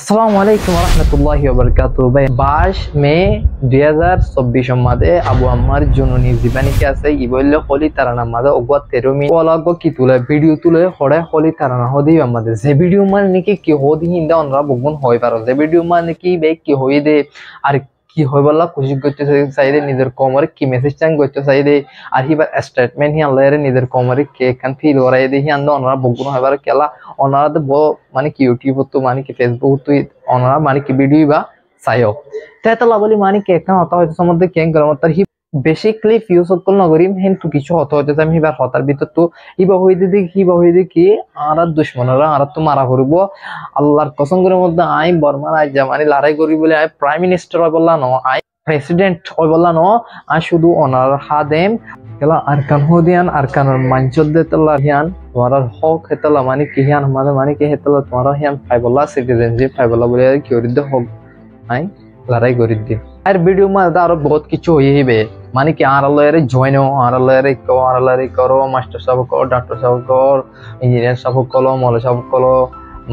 আসসালামু আলাইকুম রহমতুল্লাহি ওয়াবারাকাতুহু। ভাই 22 মে 2024 মাদে আবু আম্মার জননী জীবানীকে আছে ই বললে হলি তারানা মাদে অগত 13 মিনিট ওলাগো কি তুলে ভিডিও তুলে হড়ে হলি তারানা হদি আমাদের যে ভিডিও মানে নাকি কি হদি হিন্দা অনরা বগুন হয় পারো যে ভিডিও মানে কি বে কি হই দে আর কি হয় বললা খুশি করতে চাইদে নিজের কমরে কি মেসেজ চাং করতে চাইদে আর হিবার স্টেটমেন্ট হি আল্লাহরে নিজের কমরে কে কান ফিল করাই দে হি আন্দা অনরা বগুন হয় পারো কেলা অনরা ব মানে কি ইউটিউব তো মানে কি ফেসবুক তো অনরা মানে কি ভিডিও বা চাইও তেতলা বলি মানে কি একটা হতা হয়তো সম্বন্ধে কেন গরম তার হি বেসিক্যালি ফিউজ সকল নগরীম হেনটু কিছু হতা হইতে আমি হিবার হতার ভিতর তো হিবা হইতে দেখি হিবা হইতে কি আর দুশ্মনরা আর তো মারা করব আল্লাহর কসম করে মধ্যে আই বর্মার আই জামানি লড়াই করি বলে আই প্রাইম মিনিস্টার হয় বললা ন আই প্রেসিডেন্ট হয় বললা ন আই শুধু অনার হাদেম কেলা আরকান হদিয়ান আরকানের মানচদ দেতলা হিয়ান তোমার হক হেতলা মানে কি হিয়ান মানে মানে কি হেতলা তোমার হিয়ান ফাইবলা সিটিজেনশিপ ফাইবলা বলে কি করিদ হক আই লড়াই করি দি আর ভিডিও মা আরো বহুত কিছু হইবে মানে কি আর আল্লাহরে জয়েন আর আল্লাহরে করো মাস্টার সাহেব করো ডাক্তার সাহেব কর ইঞ্জিনিয়ার সাহেব করো মৌলানা সাহেব করো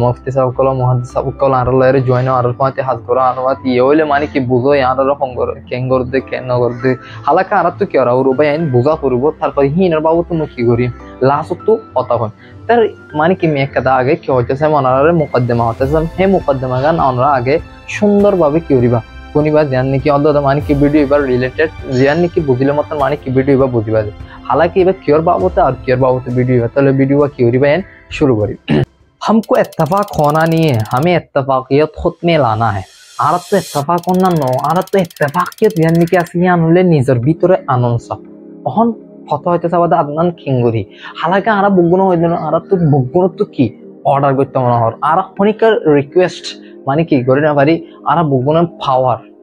মুফতি সাহেব করো মুহাদ্দিস সাহেব করো আর আল্লাহরে জয়েন আর পাতে হাত করো আর পাতে হইলে মানে কি বুঝো আর রকম করো কেন করতে কেন করতে হালাকা আর তো কি আর ভাই আইন বুঝা করব তারপর হিনার বাবু তুমি কি করি লাস্ট তো কথা হয় তার মানে কি মেয়ে কথা আগে কি হইতেছে মনারে মুকদ্দমা হইতেছে হে মুকদ্দমা গান আমরা আগে সুন্দরভাবে কি করিবা কোনিবা ধ্যান নাকি অন্তত মানে কি ভিডিও এবার রিলেটেড ধ্যান নাকি বুঝিলে মতন মানে কি ভিডিও এবার বুঝিবা যায় হালাকি এবার কিয়র বাবতে আর কিয়র বাবতে ভিডিও এবার তাহলে ভিডিও কি করিবা शुरू करी हमको इत्तेफाक होना नहीं है हमें इत्तेफाकियत खुद में लाना है আর তো ইত্তেফাক করনা ন আর তো ইত্তেফাকিয়ত ধ্যান নাকি আসলে আনলে নিজের ভিতরে আনন্দ অহন কত হইতেছে আমাদের আদনান খিঙ্গুরি হালাকি আর বগুন হইল আর তো বগুন তো কি অর্ডার করতে মনে হয় আর খনিকার রিকোয়েস্ট মানে কি করে না পারি আর বগুনের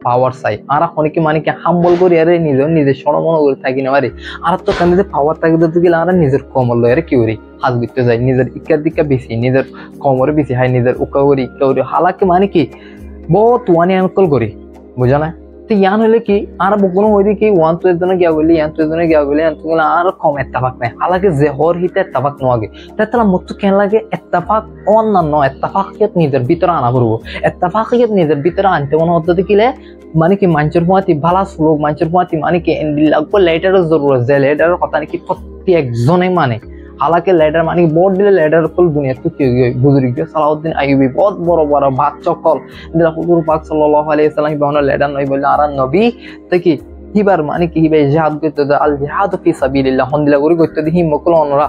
পাওয়ার চাই আর খনিকে মানে কি হাম্বল করি আরে নিজের সরমন করে থাকি না পারি আর তো কান পাওয়ার থাকি তো গেলে আর নিজের কমল লয় কি করি হাত দিতে যাই নিজের ইকার দিকা বেশি নিজের কমরে বেশি হয় নিজের উকা করি ইকা করি হালাকি মানে কি বহুত ওয়ানি আনকল করি বুঝা না তো ইয়ান হলে কি আর বকুনো হইদি কি ওয়ান তো এজনে গিয়া গলি ইয়ান তো এজনে গিয়া গলি ইয়ান তো আর কম ইত্তেফাক নাই হালাকি যে হর হিতে ইত্তেফাক নগে তাহলে মতো কেন লাগে ইত্তেফাক অন্যান্য ইত্তেফাকিয়ত নিজের ভিতরে আনা করব ইত্তেফাকিয়ত নিজের ভিতরে আনতে মনে হতে দেখিলে মানে কি মানুষের প্রতি ভালো শ্লোক মানুষের প্রতি মানে কি লাগবে লেটারের জরুরত যে লেটারের কথা নাকি প্রত্যেকজনে মানে हालांकि लेडर मानी बहुत दिले लेडर कुल दुनिया तो की गुजरी गए सलाउद्दीन अय्यूबी बहुत बड़ा बात चकल दिला हुजूर पाक सल्लल्लाहु अलैहि वसल्लम बावना लेडर नई बोले आरा नबी तकी हिबार मानी की हिबे जिहाद करते अल जिहाद फी साबिलिल्लाह हंदिला गुरी करते हि मकल ओनरा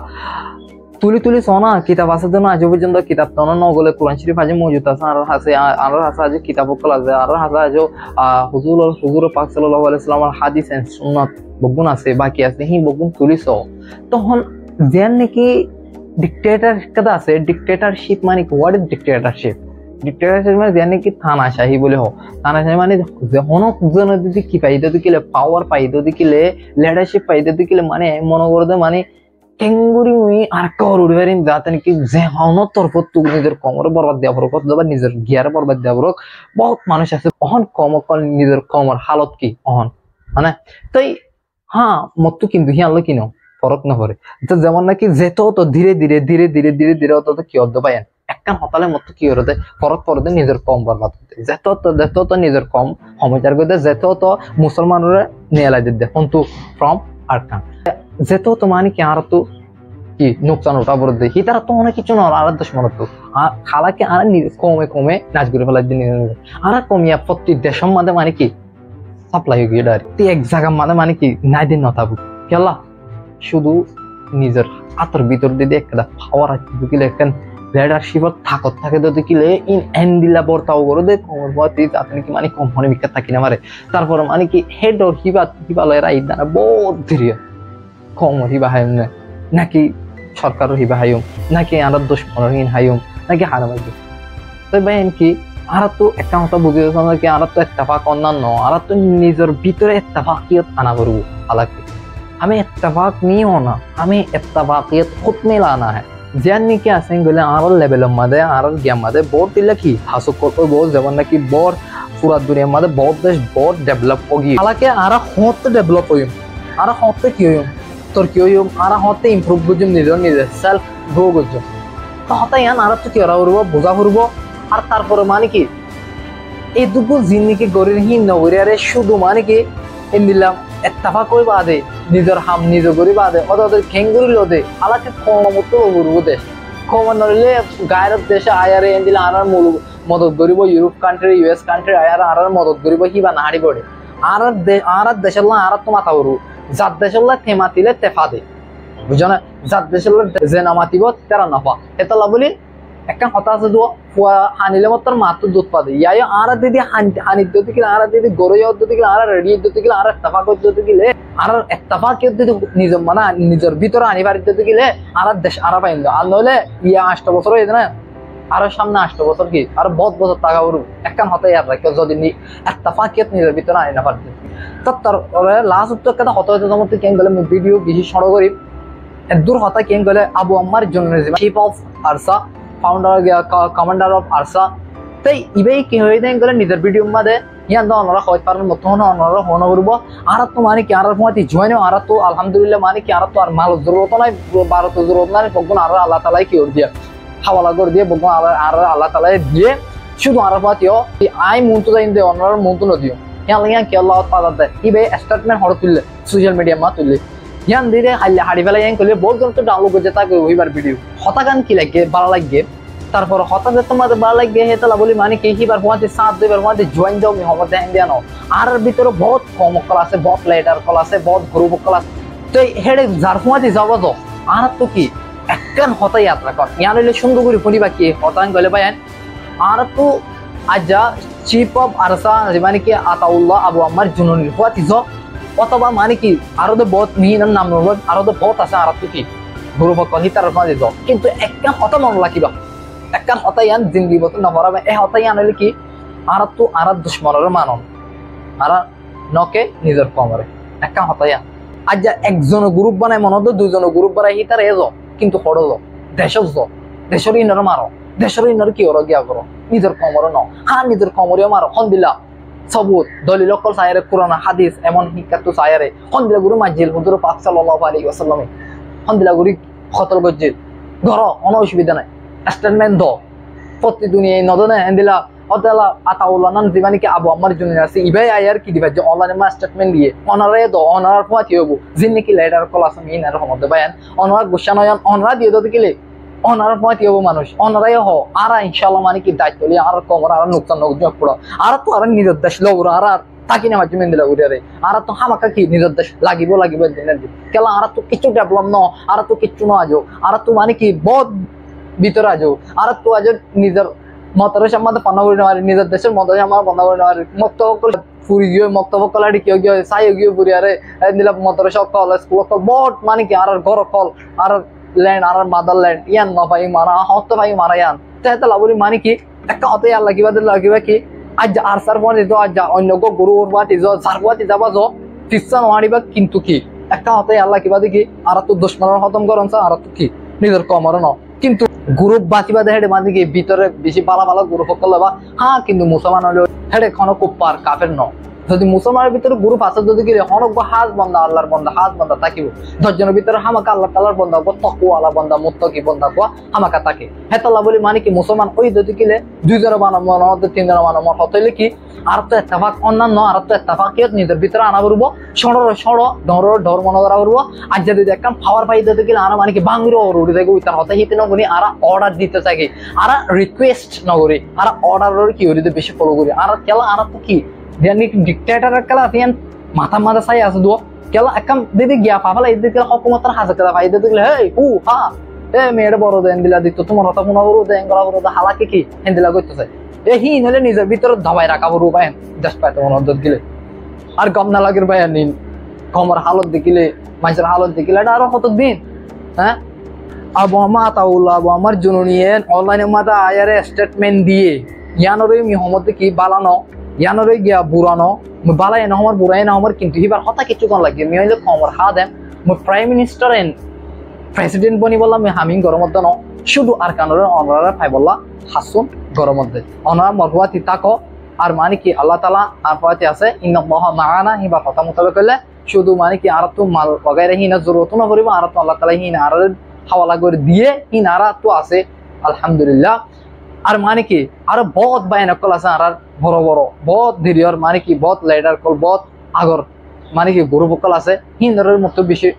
তুলি সোনা কিতাব আছে না আজ পর্যন্ত কিতাব তো না গলে কোরআন শরীফ আজ মজুদ আছে আর আছে আজ কিতাব কল আছে আর আছে আজ হুজুর পাক সাল্লাল্লাহু আলাইহি ওয়াসাল্লামের হাদিস এন্ড সুন্নাত বগুন আছে বাকি আছে হি বগুন তুলিছো তখন যেন নাকি ডিক্টেটর কথা আছে ডিক্টেটরশিপ মানে কি হোয়াট ইজ ডিক্টেটরশিপ মানে যেন নাকি থানাশাহী বলে হো থানাশাহী মানে যখন জন যদি কি পাইতে দিলে পাওয়ার পাইতে দিলে লিডারশিপ পাইতে দিলে মানে মনে করতে মানে টেঙ্গুরি মুই আর কর উড়বারিন যাতে নাকি যে হনো তরফ তো নিজের কমর বরবাদ দেওয়া পড়ক অথবা নিজের গিয়ার বরবাদ দেওয়া পড়ক বহুত মানুষ আছে অহন কমকল নিজের কমর হালত কি অহন মানে তাই হ্যাঁ মত কিন্তু হিয়ালো কিনো ফরক না পড়ে তো যেমন নাকি যেত তো ধীরে ধীরে অত কি অর্ধ পায়েন একখান হতালে মত কি হতে ফরক পড়তে নিজের কম বরবাদ হতে যেত তো নিজের কম সমাচার করতে যেত তো মুসলমানরা নেলাই দিতে কিন্তু ফ্রম আরকান যেত তো মানে কি আর তো কি নোকসান ওটা বড় দেখি তারা তো অনেক কিছু না আর দুশ্মন তো খালাকে আর কমে নাচ করে ফেলার দিন আর কমিয়া প্রতি দেশের মাঝে মানে কি সাপ্লাই হয়ে গিয়ে ডাইরেক্ট এক জায়গার মাঝে মানে কি নাই দিন না থাকুক খেলা শুধু নিজের আতর ভিতর দিয়ে একটা পাওয়ার আছে দেখিলে এখন লিডারশিপত থাকত থাকে তো দেখিলে ইন এন্ডিলা বর্তাও করে দে কমর বতি আপনি কি মানে কোম্পানি বিখ্যাত থাকি না মারে তারপর মানে কি হেড অর হিবা লয়েরা ইদানা বহুত ধীরে কমর হিবা হাইম নাকি সরকারের হিবা হাইম নাকি আর দুশ্মনের হিন হাইম নাকি হারামাই তো ভাই কি আর তো একটা কথা বুঝে যাচ্ছে কি আর তো ইত্তেফাক অন্যান্য আর তো নিজের ভিতরে ইত্তেফাকিয়ত আনা করব হালাকি हमें इत्तेफाक नहीं होना हमें इत्तेफाकियत खुद में लाना है ज्ञान नहीं क्या आसें गले आरल लेवल मदे आरल ज्ञान मदे बहुत दिल्ला की हासुक को बहुत जवान की बहुत पूरा दुनिया मदे बहुत देश बहुत डेवलप होगी हालांकि आरा होते डेवलप होई आरा होते क्यों তোর কি হইম আর হতে ইমপ্রুভ বুঝুম নিজের সেলফ গ্রো করছো তো হতে ইয়ান আর তো কি ওরা করব বোঝা করব আর তারপরে মানে কি এইটুকু জিন্দিগি গরির হিন নগরী আরে শুধু মানে কি দিলাম এত্তাফা কই বাদে নিজের হাম নিজ করি বাদে ওদের খেঙ্গুরি লোদে আলাকে ক্ষমতো করবো দেশ ক্ষমা নইলে গায়ের দেশে আয়ারে দিলে আনার মূল মদত করিব ইউরোপ কান্ট্রি US কান্ট্রি আয়ার আর মদত করিব হিবা না হারি পড়ে আর দেশের আর তো মাথা করু যার দেশের থেমাতিলে তেফা দে বুঝো না যার দেশের যে নামাতিব তেরা নাফা এতলা বলি একটা কথা আছে দো হানিলে মতর মাত্র দুধ পাবে ইয়াই আর দিদি হানি দিতে গেলে আর দিদি গরু দিতে গেলে আর রেডি দিতে গেলে আর ইত্তেফা করতে গেলে আর ইত্তেফা কেউ দিতে নিজ মানে নিজের ভিতরে আনিবার দিতে গেলে আর দেশ আর পাইন আর নইলে ইয়া 8 বছর হয়ে না আর সামনে 8 বছর কি আর বহুত বছর টাকা বড় একখান হতে ইয়ার রাখে যদি ইত্তেফা কেউ নিজের ভিতরে আনি না পারবে তার লাস্ট উত্তর কথা হতে হতে তোমার কেন গেলে ভিডিও বেশি সড় করি দূর হতা কেন গেলে আবু আম্মার জন্য chief of ARSA founder commander of ARSA তাই ইবেই কি হয়ে দেন গেলে নিজের ভিডিও মধ্যে ইয়ান তো ওনারা হইতে পারেন মতন ওনারা হন করব আর তো মানে কি আর মতে জয়েন আর তো আলহামদুলিল্লাহ মানে কি আর তো আর মাল জরুরত নাই ভারত জরুরত নাই বগুন আর আল্লাহ তাআলাই কি করে দিয়া হাওয়ালা করে দিয়ে বগুন আর আল্লাহ তাআলাই দিয়ে শুধু আর পাতিও আই মন তো যাইন দে ওনার মন তো নদিও ইয়ান কি আল্লাহ তাআলা দে ইবে স্টেটমেন্ট হড় তুললে সোশ্যাল মিডিয়া মা তুললে ইয়ান দিলে হাড়ি ফেলা ইয়ান করলে বহুত জন তো ডাউনলোড করতে থাকে ওইবার ভিডিও হতাগান কি লাগে ভালো লাগে তারপর হতাগে তোমাদের ভালো লাগে হেতলা বলি মানে কি হিবার পৌঁছে সাথ দেবার পৌঁছে জয়েন দাও মি হমতে ইন্ডিয়ানো আর ভিতরে বহুত কম কল আছে বহুত লেটার কল আছে বহুত গ্রুপ কল আছে তো হেডে যার পৌঁছে যাবো তো আর তো কি একখান হতা যাত্রা কর ইয়ান হইলে সুন্দর করে পরিবা কি হতান গলে ভাই আর তো আজা চিফ অফ আরসা মানে কি আতাউল্লাহ আবু আম্মার জুনুনির পৌঁছে অথবা মানে কি আরো তো বহুত মিহিনার নাম নব আরো তো বহুত আছে আর তো কি গ্রুপ কল হিতার পৌঁছে যাও কিন্তু একখান হতা মন লাগিবা একখান হতাইয়ান জিন্দগি বত নভরাবে এই হতাইয়ান হইলে কি আর তো আর দুশ্মনের মানন আর নকে নিজের কমরে একখান হতাইয়ান আজ একজন গ্রুপ বানায় মনে হতো দুজন গ্রুপ বানায় হিতার এজো কিন্তু হড়ল দেশের ইনর মারো দেশের ইনর কি ওর গিয়া করো নিজের কমর ন হ্যাঁ নিজের কমরে মারো হন্দিলা সবুত দলিল কল সায়ারে কোরআন হাদিস এমন শিক্ষা তো সায়ারে হন্দিলা গুরু মাজিল হুজুর পাক সাল্লাল্লাহু আলাইহি ওয়াসাল্লামে হন্দিলা গুরি খতল গজ্জিল ধরো কোনো অসুবিধা নাই স্টেটমেন্ট দ প্রতি দুনিয়া নদনে এন্দিলা অদালা আতাউল্লাহ নান দিবানি কি আবু আম্মার জন্য আছে ইবাই আয়ার কি দিবা যে অনলাইনে মা স্টেটমেন্ট দিয়ে অনারে দ অনার পথি হবো জিন্নি কি লেটার কল আছে মিনার রহমত বায়ান অনার গুশানয়ন অনরা দিয়ে দতে গেলে অনার পথি হবো মানুষ অনারাই হ আর ইনশাআল্লাহ মানে কি দায়িত্ব লিয়ে আর কমর আর নুকসান নক পড়ো আর তো আর নিজের দেশ লওর আর তাকি না মাঝে মেন্দিলা উড়ারে আর তো হামাকা কি নিজের দেশ লাগিব দিনের দিন কেলা আর তো কিছু ডেভেলপ ন আর তো কিছু ন আজো আর তো মানে কি বহুত ভিতরে আজো আর তো আজ নিজের মতরে সম্বন্ধে পান্না করে নেওয়ার নিজের দেশের মতো আমার পান্না করে নেওয়ার মক্তব ফুরি গিয়ে মক্তব কলাটি কেউ গিয়ে সাই গিয়ে ফুরি আরে দিলাম মতরে সব কল স্কুল কল বট মানে কি আর ঘর কল আর ল্যান্ড আর মাদার ল্যান্ড ইয়ান ন ভাই মারা হত ভাই মারা ইয়ান তাহলে লাবলি মানে কি একটা হতে আর লাগিবা কি আজ আর সার পরে তো আজ অন্য গরু বাতি সার বাতি যাবা যো তিসা নোয়ারিবা কিন্তু কি একটা হতে আর লাগিবা দেখি আর তো দুশ্মনের খতম করন আর তো কি নিজের কমর ন কিন্তু গ্রুপ বাঁচিবা হেডে মানে কি ভিতরে বেশি ভালো গ্রুপ করলে বা হ্যাঁ কিন্তু মুসলমান হলে হেডে কোনো কুপ্পার কাফের ন যদি মুসলমানের ভিতরে গ্রুপ আছে যদি কি হনক হাজ বন্ধা আল্লাহর বন্ধা হাজ বন্ধা থাকিব 10 জনের ভিতরে হামাকা আল্লাহ তাআলার বন্ধা গো তাকওয়ালা বন্ধা মুত্তাকি বন্ধা গো হামাকা থাকে হেতাল্লা বলি মানে কি মুসলমান ওই যদি কিলে 2 জন মানব মন হতে 3 জন মানব মন হতে কি আর তো ইত্তেফাক অন্যান্য আর তো ইত্তেফাকিয়ত নিজের ভিতরে আনা করব সড় ধর মন করা করব আর যদি দেখতাম পাওয়ার পাই দিতে গেলে আর মানে কি বাংরো উড়ে যাবে ওই তার হতে হিতে না বলি আর অর্ডার দিতে চাই আর রিকোয়েস্ট না করি আর অর্ডারের কি হইতে বেশি ফলো করি আর কেলা আর তো কি ডিক্টেটর কেলাতিয়ান মাথা চাই আছে দো কেলা একদম দিদি গিয়া ফাফালা এই দিকে হকুমতের হাজা কেলা ভাই দিতে গেলে হেই হা মেয়ের বড় দেন দিলা দিত তোমার কথা মনে করো দেন করা করো হালাকে কি হেন্দিলা করতেছে হি নলে নিজের ভিতরে দবাই রাখা বড় ভাই দেশ পাইতে মনে দিলে আর গম না লাগের ভাই নিন কমর হালত দেখিলে মানুষের হালত দেখিলে এটা আরো কত দিন হ্যাঁ আবু আমা আতাউল্লাহ আবু আমার জননী অনলাইনে মাথা আয়ারে স্টেটমেন্ট দিয়ে ইয়ানরে মিহমত কি বালানো ইয়ানরে গিয়া বুড়ানো বালাই না আমার বুড়াই না আমার কিন্তু এবার হতা কিছু কোন লাগে মি হইলে কমর হা দেন প্রাইম মিনিস্টার এন্ড প্রেসিডেন্ট বনি বললাম হামিং গরমত ন শুধু আর কানরে অনরা ফাই বললা হাসুন গরমত অনরা মরহুয়াতি তাকো আর মানে কি আল্লাহ তাআলা আর পাতে আছে ইন্নাল্লাহা মাআনা হিবা কথা মোতাবেক হলে শুধু মানে কি আর তো মাল বগাইরে হিনা জরুরত না করিবা আর তো আল্লাহ তাআলা হিনা আর হাওয়ালা করে দিয়ে হিনারা তো আছে আলহামদুলিল্লাহ আর মানে কি আরো বহুত বায়না কল আছে আর বড় বড় বহুত ধীরিয়র মানে কি বহুত লাইডার কল বহুত আগর মানে কি গরু বকল আছে হিন্দরের মতো বেশি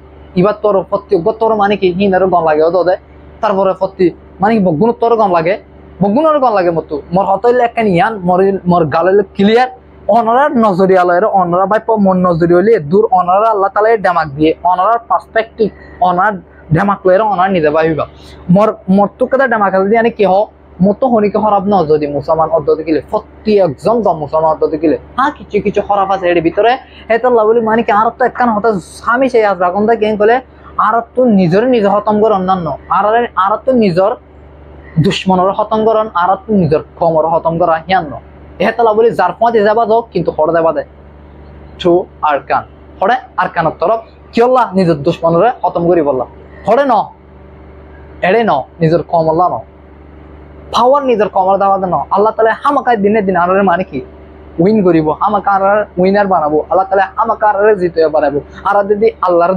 ইবার তোর প্রতি তোর মানে কি হিন্দরের গম লাগে ওদের তারপরে প্রতি মানে কি বগুনের তোর গম লাগে বগুনের গম লাগে মতো মোর হতইলে একখান ইয়ান মোর গালে ক্লিয়ার অনারা নজরিয়ালয়ের অনারা ভাই মন নজরি হলে দূর অনারা আল্লাহ তালা ডেমাক দিয়ে অনারার পার্সপেক্টিভ অনার ডেমাক লয়ের অনার নিজে ভাবিবা মোর মোর তো কথা ডেমাক দিয়ে কি হোক মতো হনিকে হরাপ ন যদি মুসলমান অদ্দতে গেলে প্রতি একজন গম মুসলমান অদ্দতে গেলে হ্যাঁ কিছু কিছু হরাপ আছে এর ভিতরে হেতাল্লাহ বলি মানে কি আর তো একখান হতা স্বামী সেই আজ রাখুন দা কেন কলে আর তো নিজের নিজে হতম কর অন্যান্য আর তো নিজের দুশ্মনের হতম করন আর তো নিজের কমর হতম করা হিয়ান্ন হেতাল্লাহ বলি যার পথে যাবা যাও কিন্তু হরে দেবা দে টু আর কান হরে আর কানের তরফ কিয়ল্লা নিজের দুশ্মনরে হতম করি বললাম হরে ন এড়ে ন নিজের কমল্লা ন পাওয়ার নিজের কমর দেওয়া ন আল্লাহ তালা হামাকায় দিনে দিন আর মানে কি উইন করিব হামাকা উইনার বানাবো আল্লাহ তালা হামাকা জিতে বানাবো আর যদি আল্লাহর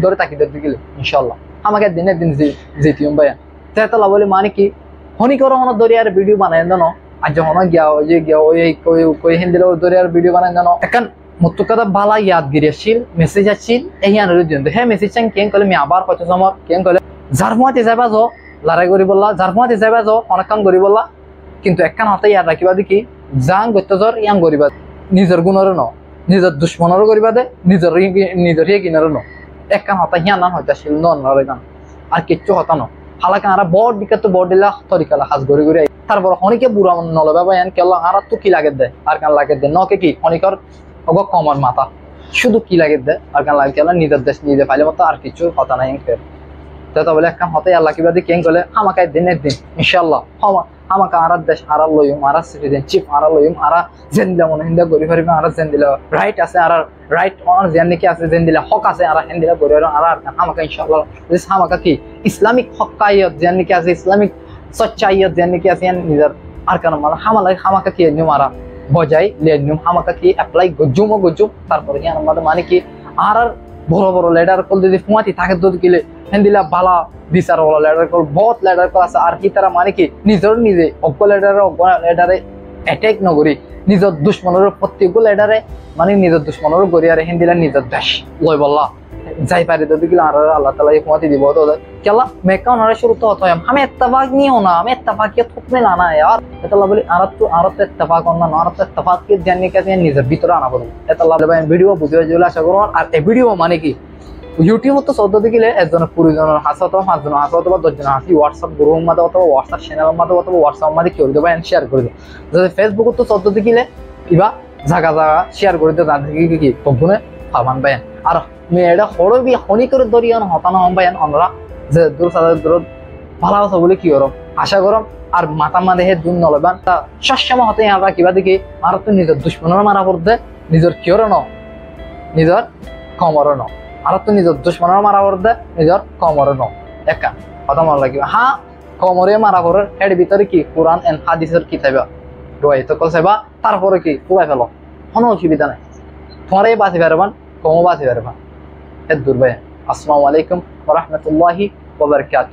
ধরে থাকি ধরতে গেলে ইনশাল্লাহ আমাকে দিনে দিন জিতিম ভাইয়া তেতলা বলে মানে কি হনি করো হন দরিয়ার ভিডিও বানাই দেন আর যখন গিয়া ওই যে গিয়া ওই হিন্দির দরিয়ার ভিডিও বানাই দেন এখন মতো কথা বালা ইয়াদগিরি আসছিল মেসেজ আসছিল এই আনারে দিন হ্যাঁ মেসেজ চান কেন কলে আমি আবার কত সময় কেন কলে যার মতে যাবা যাও লড়াই করি বললা যার মতে যাবা যাও অনেক কাম করি বললা কিন্তু একখান হাতে ইয়াদ রাখিবা দেখি যাং গত্যজর ইয়াং করিবা নিজের গুণরে ন নিজের দুশ্মনেরও করিবা দে নিজের হিয়ে কিনারও ন একখান হাতে হিয়া নান হইতা ছিল নরে গান আর কিচ্ছু হতা ন হালাকে আরা বড় দিকে তো বড় দিলা তরিকালা হাজ ঘুরে ঘুরে তারপর অনেকে বুড়া নলবা বা এন কেলা আর তো কি লাগে দে আর কান লাগে দে নকে কি অনেকর অগ কমর মাথা শুধু কি লাগে দে আর কান লাগে কেলা নিজের দেশ নিজে পাইলে মতো আর কিছু হতা নাই ফের তো বলে একখান হতে আল্লাহ কিবা দিয়ে কেন কলে আমাকে দিনের দিন ইনশাল্লাহ আমাকে আর দেশ আর লইম আর সিটিজেন চিফ আর লইম আর জেন দিলা মনে হিন্দা গরি ফারিম আর জেন দিলা রাইট আছে আর রাইট অনার জেন নাকি আছে জেন দিলা হক আছে আর হেন দিলা গরি আর আমাকে ইনশাল্লাহ আমাকে কি ইসলামিক হকাইয়ত জেন নাকি আছে ইসলামিক সচ্চাইয়ত জেন নাকি আছে নিজের আর কেন মানে আমাকে কি নিয়ম আর বজাই লে নিয়ম আমাকে কি অ্যাপ্লাই গজুম তারপরে কি আমাদের মানে কি আর বড় বড় লেডার কল যদি ফুমাতি থাকে তো কিলে হেন্দিলা বালা বিচার ওলা লেডার কল বহুত লেডার কল আছে আর কি তারা মানে কি নিজে অজ্ঞ লেডারে অ্যাটাক নগরি নিজের দুশ্মনের প্রত্যেক লেডারে মানে নিজের দুশ্মনের গড়ি আর হেন্দিলা নিজের দেশ লই বললা যাই পারে তো দিলে আর আল্লাহ তালা ফুমাতি দিব তো কেলা মেকা ওনারা শুরু তো হতো আমি এত্তাফাক নিও না আমি এত্তাফাকিয়ে থুকমে না না আর এতলা বলি আর তো এত্তাফাক অন্যান্য আর তো এত্তাফাককে জানি কাছে নিজের ভিতরে আনা বলবো এতলা ভিডিও বুঝিয়ে জেলে আশা করুন আর এই ভিডিও মানে কি ইউটিউব তো চৌদ্দ দিলে একজনের 20 জনের হাসা অথবা 5 জনের হাসা অথবা 10 জনের হাসি হোয়াটসঅ্যাপ গ্রুপের মধ্যে অথবা হোয়াটসঅ্যাপ চ্যানেলের মধ্যে অথবা হোয়াটসঅ্যাপ মধ্যে করে দেবো শেয়ার করে দেবো যদি ফেসবুক তো 14 দিলে ইবা জায়গা শেয়ার করে দেবো তার দিকে কি তখনে পাবান পাইন আর মেয়েটা হড়বি হনি করে দরিয়ান হতানো পাইন আমরা যে দূর সাদা দূর ভালো আছে বলে কি করম আশা করম আর মাথা মাঝে হে দূর নলবান তা সবসময় হতে আমরা কিবা দেখি আর তো নিজের দুশ্মনের মারা পড়তে নিজের কিয়র ন নিজের কমর ন আর তো নিজের দুশ্মনের মারা পড়তে নিজের কমর ন একা কথা মনে লাগিব হ্যাঁ কমরে মারা পড়ে এর ভিতরে কি কোরআন এন্ড হাদিসের কি চাইবা রয়ে তো কল চাইবা তারপরে কি পুরাই ফেলো কোনো অসুবিধা নাই তোমারই বাঁচি পারবান কমও বাঁচি পারবান এর দূর ভাই আসসালামু আলাইকুম ওয়া রাহমাতুল্লাহি ওয়া বারাকাতুহু।